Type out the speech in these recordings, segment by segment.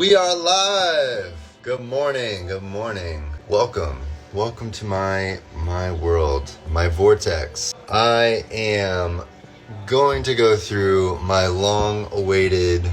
We are live. Good morning. Good morning. Welcome to my world, my vortex. I am going to go through my long-awaited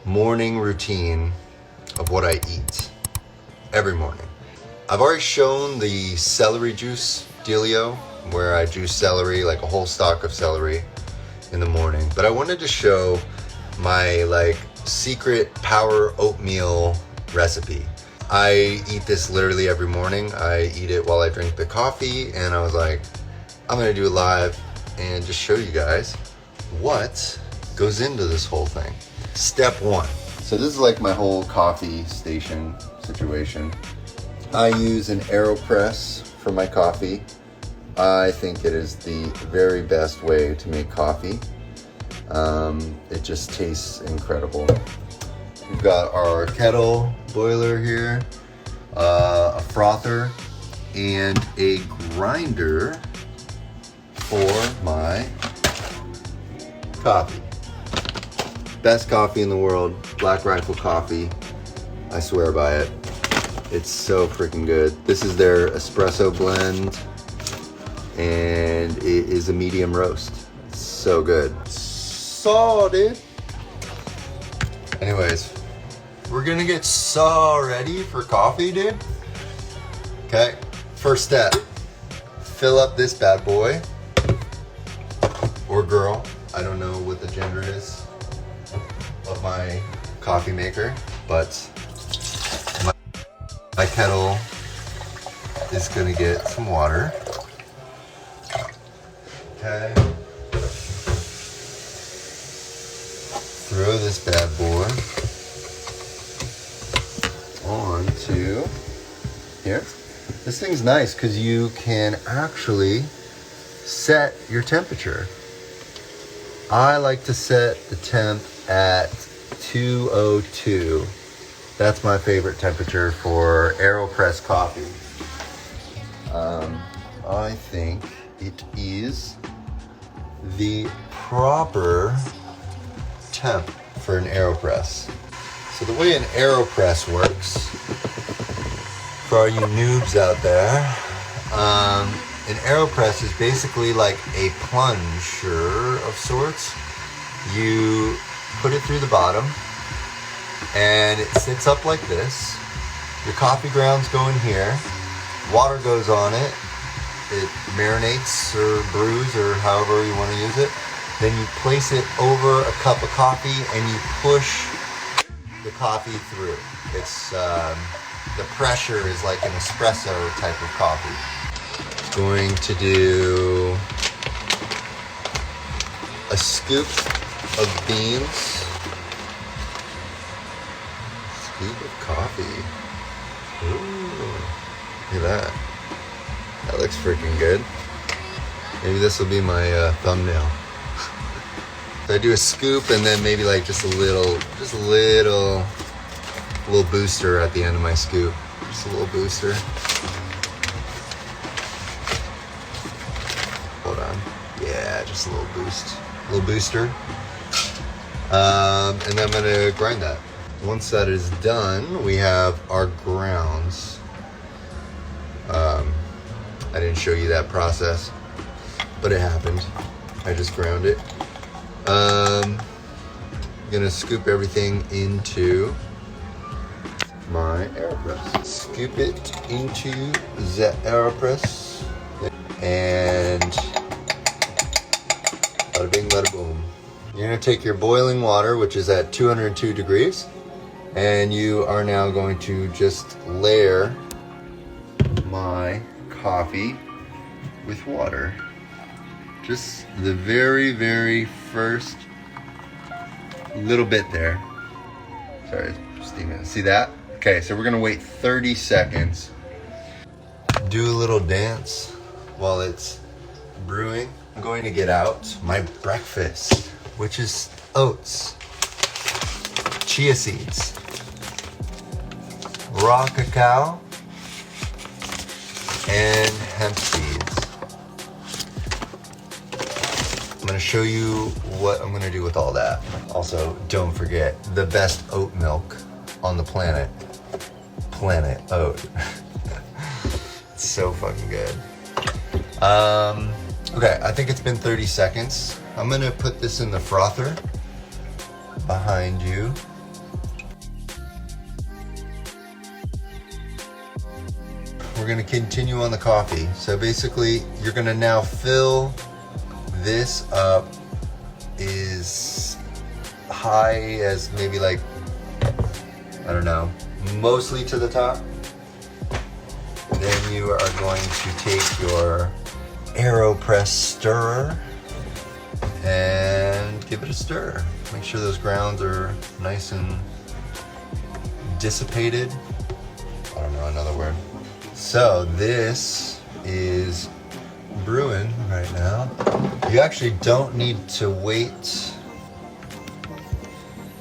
morning routine of what I eat every morning. I've already shown the celery juice dealio, where I juice celery, like a whole stalk of celery in the morning. But I wanted to show my secret POWER Oatmeal recipe. I eat this literally every morning. I eat it while I drink the coffee, and I was like, I'm gonna do it live and just show you guys what goes into this whole thing. Step one. So this is like my whole coffee station situation. I use an Aeropress for my coffee. I think it is the very best way to make coffee. It just tastes incredible. We've got our kettle boiler here, a frother, and a grinder for my coffee. Best coffee in the world, Black Rifle coffee. I swear by it. It's so freaking good. This is their espresso blend, and it is a medium roast. It's so good. Dude. Anyways, we're gonna get so ready for coffee, dude. Okay, first step, fill up this bad boy, or girl. I don't know what the gender is of my coffee maker, but my kettle is gonna get some water. Okay. Throw this bad boy onto here. This thing's nice because you can actually set your temperature. I like to set the temp at 202. That's my favorite temperature for Aeropress coffee. I think it is the proper temp for an Aeropress. So the way an Aeropress works, for all you noobs out there, an Aeropress is basically like a plunger of sorts. You put it through the bottom and it sits up like this. Your coffee grounds go in here, water goes on it, it marinates or brews or however you want to use it. Then you place it over a cup of coffee and you push the coffee through. It's the pressure is like an espresso type of coffee. Going to do a scoop of beans. Scoop of coffee. Ooh, look at that. That looks freaking good. Maybe this will be my thumbnail. So I do a scoop and then maybe like just a little booster at the end of my scoop. Just a little booster. Hold on. Yeah, just a little boost. A little booster. And then I'm gonna grind that. Once that is done, we have our grounds. I didn't show you that process, but it happened. I just ground it. I'm gonna scoop everything into my Aeropress. Scoop it into the Aeropress, and bada bing, bada boom. You're gonna take your boiling water, which is at 202 degrees, and you are now going to just layer my coffee with water. Just the very, very first little bit there. Sorry, steaming. See that? Okay, so we're gonna wait 30 seconds. Do a little dance while it's brewing. I'm going to get out my breakfast, which is oats, chia seeds, raw cacao, and hemp seeds. I'm gonna show you what I'm gonna do with all that. Also, don't forget the best oat milk on the planet. Planet Oat. It's so fucking good. Okay, I think it's been 30 seconds. I'm gonna put this in the frother behind you. We're gonna continue on the coffee. So basically, you're gonna now fill this up as high as maybe like, I don't know, mostly to the top. Then you are going to take your Aeropress stirrer and give it a stir. Make sure those grounds are nice and dissipated. I don't know another word. So this is brewing right now. You actually don't need to wait.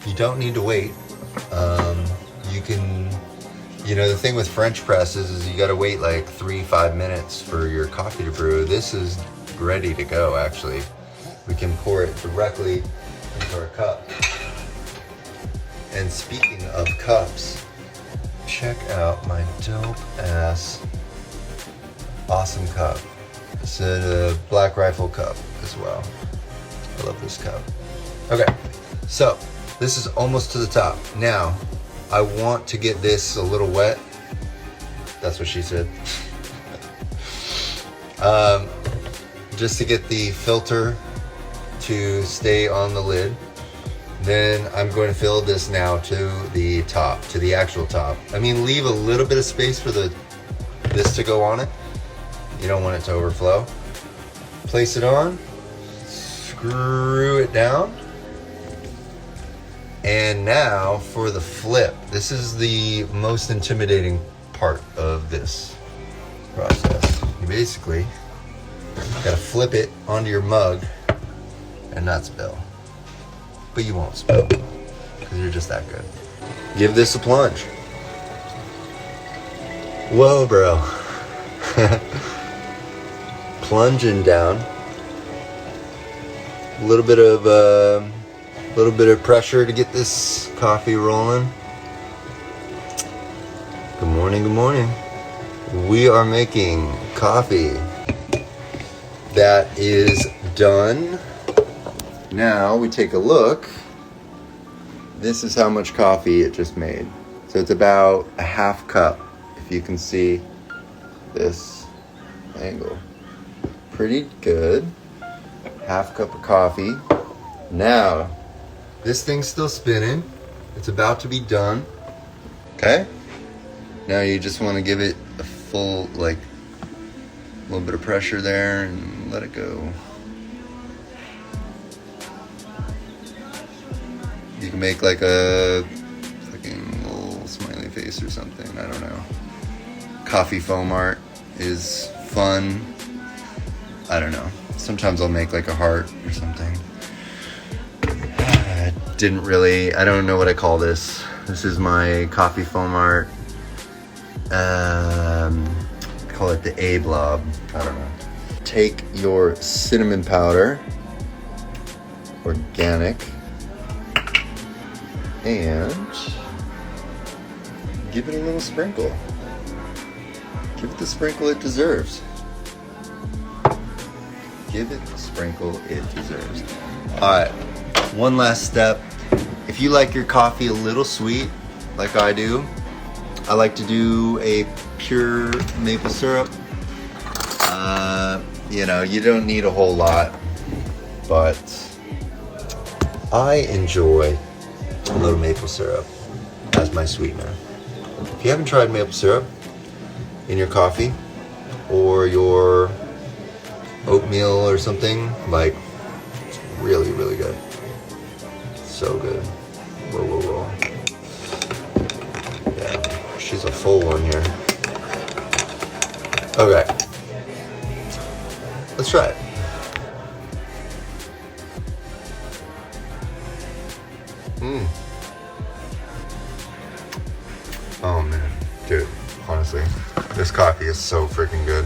You don't need to wait. You can, you know, the thing with French presses is you gotta wait like 3-5 minutes for your coffee to brew. This is ready to go, actually. We can pour it directly into our cup. And speaking of cups, check out my dope ass awesome cup. It's a Black Rifle cup as well. I love this cup. Okay, so this is almost to the top. Now, I want to get this a little wet. That's what she said. Just to get the filter to stay on the lid. Then I'm going to fill this now to the top, to the actual top. I mean, leave a little bit of space for this to go on it. You don't want it to overflow. Place it on, screw it down. And now for the flip. This is the most intimidating part of this process. You basically gotta flip it onto your mug and not spill. But you won't spill because you're just that good. Give this a plunge. Whoa, bro. Plunging down. A little bit of pressure to get this coffee rolling. Good morning, good morning. We are making coffee that is done. Now we take a look. This is how much coffee it just made. So it's about a half cup, if you can see this angle. Pretty good. Half cup of coffee. Now, this thing's still spinning. It's about to be done. Okay? Now you just want to give it a full, like, a little bit of pressure there and let it go. You can make like a fucking little smiley face or something. I don't know. Coffee foam art is fun. I don't know. Sometimes I'll make like a heart or something. I don't know what I call this. This is my coffee foam art. I call it the A blob. I don't know. Take your cinnamon powder, organic, and give it a little sprinkle. Give it the sprinkle it deserves. Give it the sprinkle it deserves. Alright, one last step. If you like your coffee a little sweet, like I do, I like to do a pure maple syrup. You know, you don't need a whole lot, but I enjoy a little maple syrup as my sweetener. If you haven't tried maple syrup in your coffee or your oatmeal or something, like, it's really, really good. So good. Whoa, whoa, whoa. Yeah, she's a full one here. Okay. Let's try it. Oh man, dude, honestly, this coffee is so freaking good.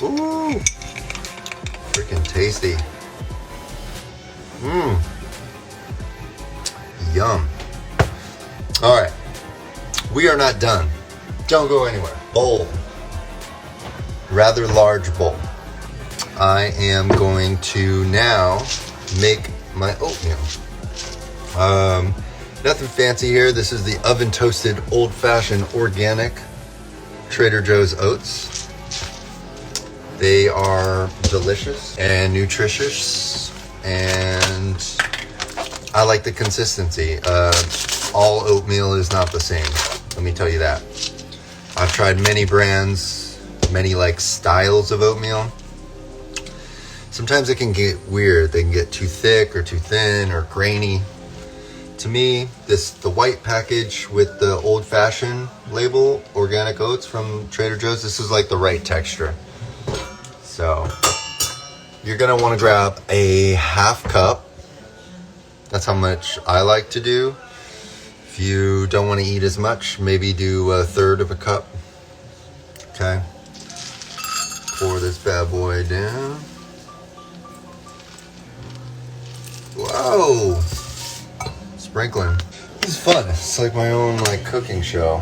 Ooh, freaking tasty. Yum. All right, we are not done. Don't go anywhere. Bowl, rather large bowl. I am going to now make my oatmeal. Nothing fancy here. This is the oven toasted old fashioned organic Trader Joe's oats. They are delicious and nutritious, and I like the consistency. All oatmeal is not the same, let me tell you that. I've tried many brands, many like styles of oatmeal. Sometimes it can get weird. They can get too thick or too thin or grainy. To me, the white package with the old-fashioned label, organic oats from Trader Joe's, this is like the right texture. So you're gonna want to grab a half cup. That's how much I like to do. If you don't want to eat as much, maybe do a third of a cup. Okay. Pour this bad boy down. Whoa. Sprinkling. This is fun. It's like my own like cooking show.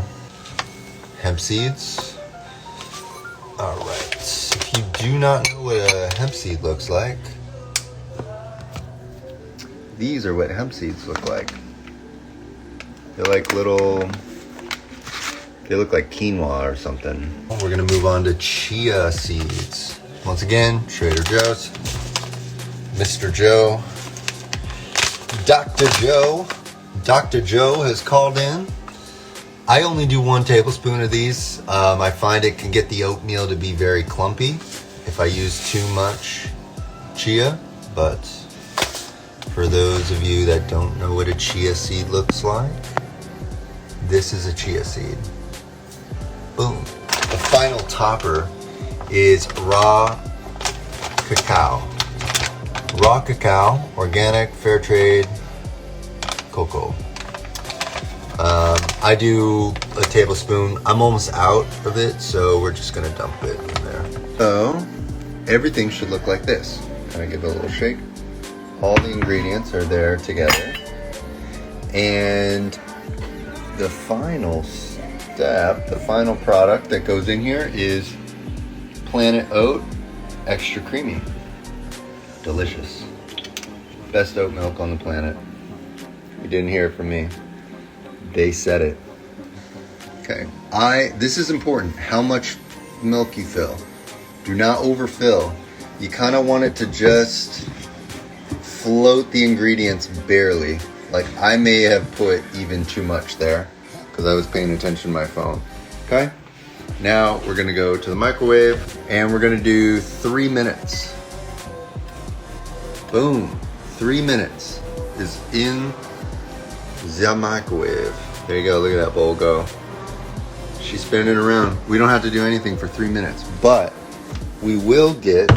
Hemp seeds. All right. If you do not know what a hemp seed looks like, these are what hemp seeds look like. They're like little, they look like quinoa or something. We're gonna move on to chia seeds. Once again, Trader Joe's. Mr. Joe. Dr. Joe. Dr. Joe has called in. I only do 1 tablespoon of these. I find it can get the oatmeal to be very clumpy if I use too much chia, but for those of you that don't know what a chia seed looks like, this is a chia seed. Boom. The final topper is raw cacao. Raw cacao, organic, fair trade, cocoa. I do a tablespoon. I'm almost out of it, so we're just gonna dump it in there. So everything should look like this. Kind of give it a little shake. All the ingredients are there together. And the final step, the final product that goes in here is Planet Oat Extra Creamy. Delicious. Best oat milk on the planet. You didn't hear it from me. They said it. Okay. This is important. How much milk you fill. Do not overfill. You kind of want it to just float the ingredients barely. Like I may have put even too much there because I was paying attention to my phone. Okay. Now we're gonna go to the microwave and we're gonna do 3 minutes. Boom. 3 minutes is in the microwave. There you go. Look at that bowl go. She's spinning around. We don't have to do anything for 3 minutes, but we will get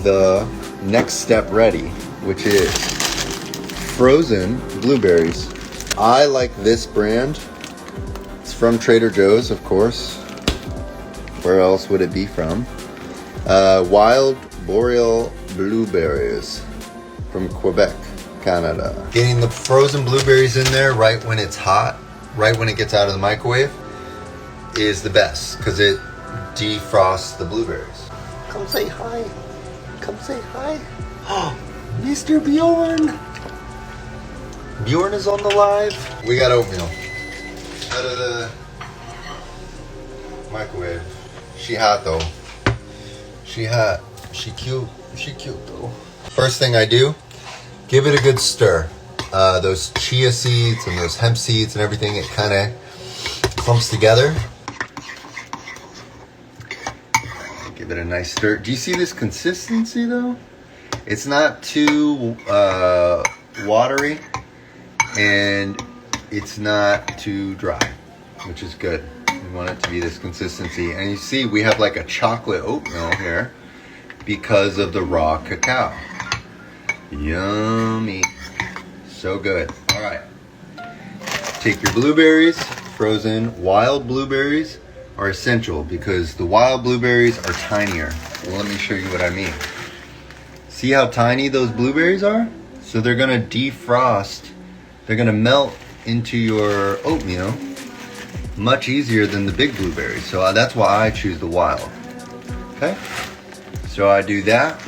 the next step ready, which is frozen blueberries. I like this brand. It's from Trader Joe's, of course. Where else would it be from? Wild Boreal blueberries from Quebec, Canada. Getting the frozen blueberries in there right when it's hot, right when it gets out of the microwave, is the best because it defrosts the blueberries. Come say hi. Come say hi. Oh, Mr. Bjorn. Bjorn is on the live. We got oatmeal out of the microwave. She hot though. She hot. She cute. She cute though. First thing I do, give it a good stir. Those chia seeds and those hemp seeds and everything, it kind of clumps together. Give it a nice stir. Do you see this consistency though? It's not too watery and it's not too dry, which is good. We want it to be this consistency. And you see we have like a chocolate oatmeal here because of the raw cacao. Yummy. So good. All right. Take your blueberries, frozen. Wild blueberries are essential because the wild blueberries are tinier. Well, let me show you what I mean. See how tiny those blueberries are? So they're gonna defrost They're gonna melt into your oatmeal much easier than the big blueberries. So that's why I choose the wild. Okay, so I do that.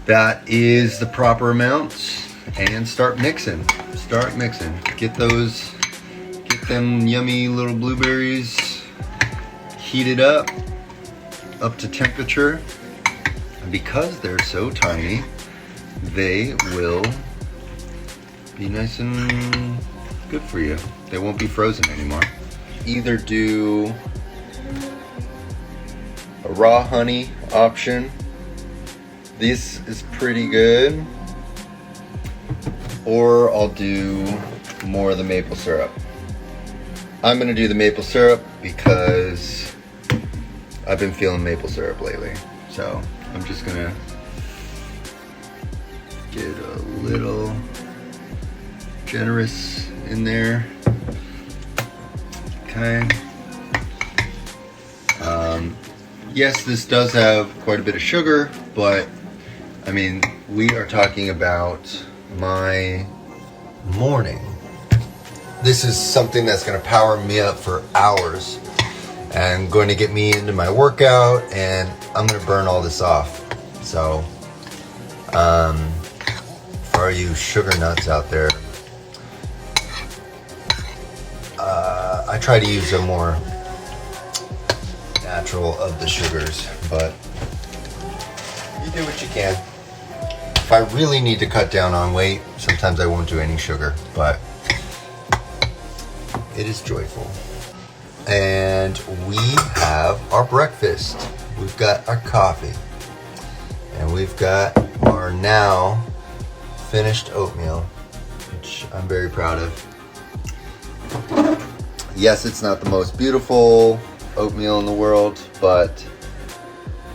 That is the proper amounts, and start mixing. Start mixing. Get them yummy little blueberries heated up to temperature. And because they're so tiny, they will be nice and good for you. They won't be frozen anymore. Either do a raw honey option. This is pretty good. Or I'll do more of the maple syrup. I'm gonna do the maple syrup because I've been feeling maple syrup lately. So I'm just gonna get a little generous in there. Okay. Yes, this does have quite a bit of sugar, but I mean, we are talking about my morning. This is something that's going to power me up for hours and going to get me into my workout, and I'm going to burn all this off. So, for all you sugar nuts out there, I try to use a more natural of the sugars, but you do what you can. If I really need to cut down on weight, sometimes I won't do any sugar, but it is joyful. And we have our breakfast. We've got our coffee, and we've got our now finished oatmeal, which I'm very proud of. Yes, it's not the most beautiful oatmeal in the world, but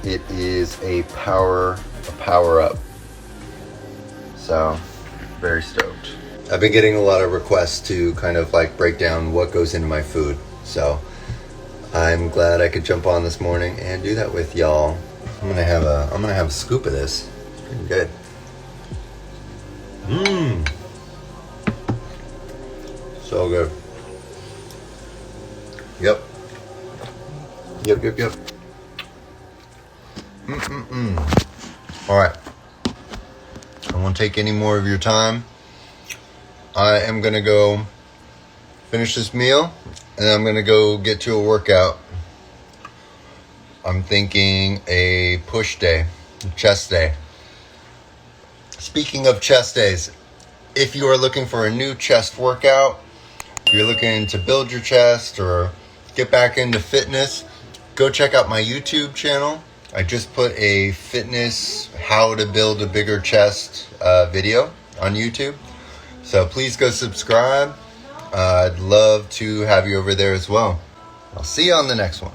it is a power up. So, very stoked. I've been getting a lot of requests to kind of like break down what goes into my food. So, I'm glad I could jump on this morning and do that with y'all. I'm gonna have a scoop of this. It's pretty good. So good. Yep. All right. I won't take any more of your time. I am going to go finish this meal, and I'm going to go get to a workout. I'm thinking a push day, chest day. Speaking of chest days, if you are looking for a new chest workout, if you're looking to build your chest or get back into fitness, go check out my YouTube channel. I just put a fitness, how to build a bigger chest video on YouTube. So please go subscribe. I'd love to have you over there as well. I'll see you on the next one.